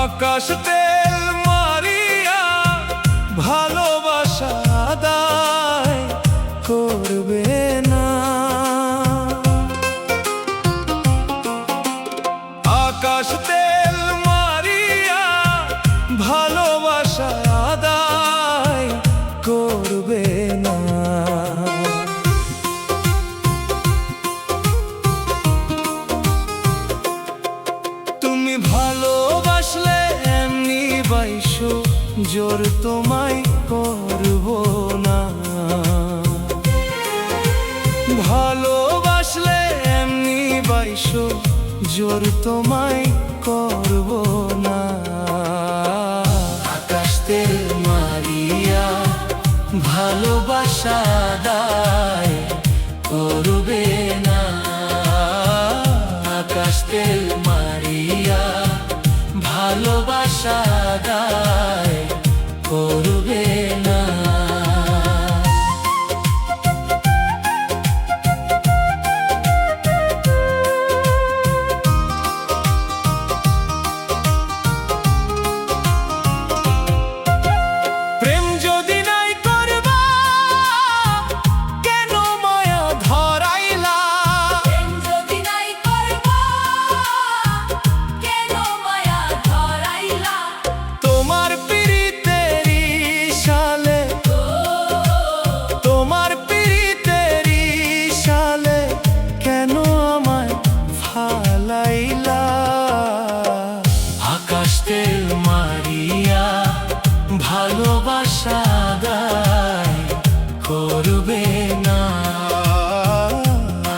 আকাশ তেল মারিয়া ভালোবাসা আদায় করবে না। আকাশ তেল মারিয়া ভালোবাসা আদায় করবে না। তুমি ভালোবাসলে এমনি বাইশো জোর তোমায় করব না। ভালোবাসলে এমনি বাইশো জোর তোমায় করব না। আকাশ তেল মারিয়া ভালোবাসা আদায় করবে না। আকাশ তেল মারিয়া ভালোবাসা আদায় করবে না। প্রেম যদি নাই করবা কেন মায়া ধরাইলা। প্রেম যদি নাই করবা কেন মায়া ধরাইলা। তোমার পিরিতেরি সালে তোমার পিরিতেরি সালে কেন আমায় ফালাইলা। আকাশ তেল মারিয়া ভালোবাসা আদায় করবে না।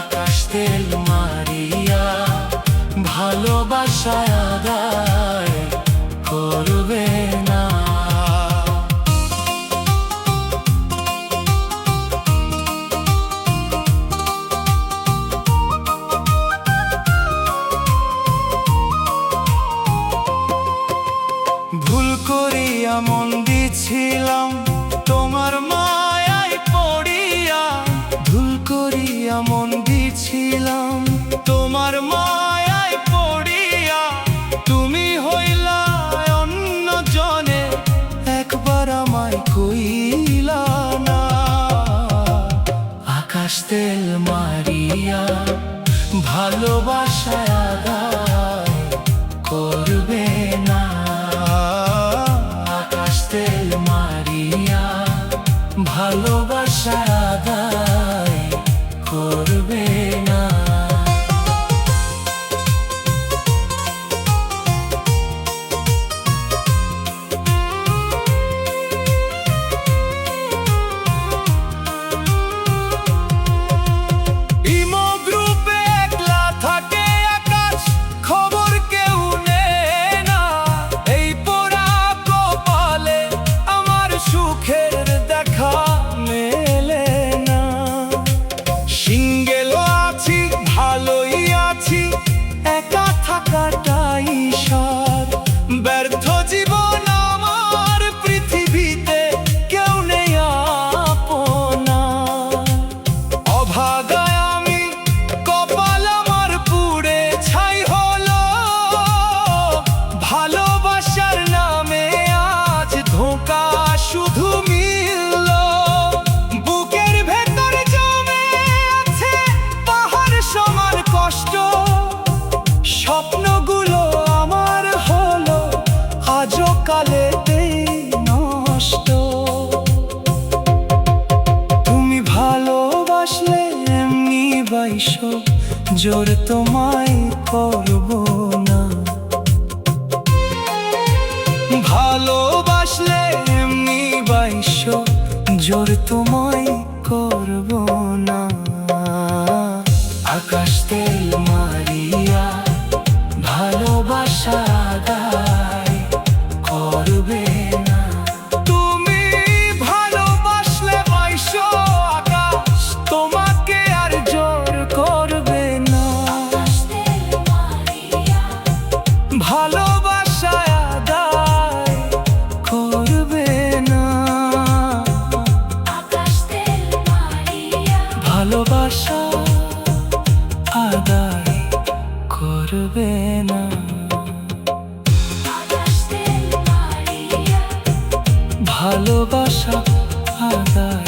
আকাশ তেল মারিয়া ভালোবাসা আদায় করবে না। ভুল করিয়া মন দিছিলাম তোমার মায়ায় পড়িয়া। ভুল করিয়া মন দিছিলাম তোমার মায়ায় পড়িয়া। তুমি হইলা অন্য জনে একবার আমায় কইলা না। আকাশ তেল মারিয়া ভালোবাসা আদায় করবে না। আকাশ তেল মারিয়া ভালোবাসা আদায় করবে না। ইমো গ্রুপে একলা থাকে আকাশ, খবর কেউ নেয় না। এই পোড়া কপালে আমার সুখের দেখা মেলে না। সিঙ্গেল আছি ভালোই আছি, একা থাকাটাই সার। ব্যর্থ জীবন আমার, পৃথিবীতে কেউ নেই আপনা। অভাগায় আমি, কপাল আমার পুড়ে ছাই হলো। ভালোবাসার নামে আজ ধোঁকা শুধু মিলল। বুকের ভেতর জমে আছে পাহাড় সমান কষ্ট। স্বপ্নগুলো আমার হলো আজও কালেতেই নষ্ট। তুমি ভালোবাসলে এমনি বাইশো জোর তোমায় করব না। ভালোবাসলে এমনি বাইশো জোর তোমায় করব না। ভালোবাসা আদায়।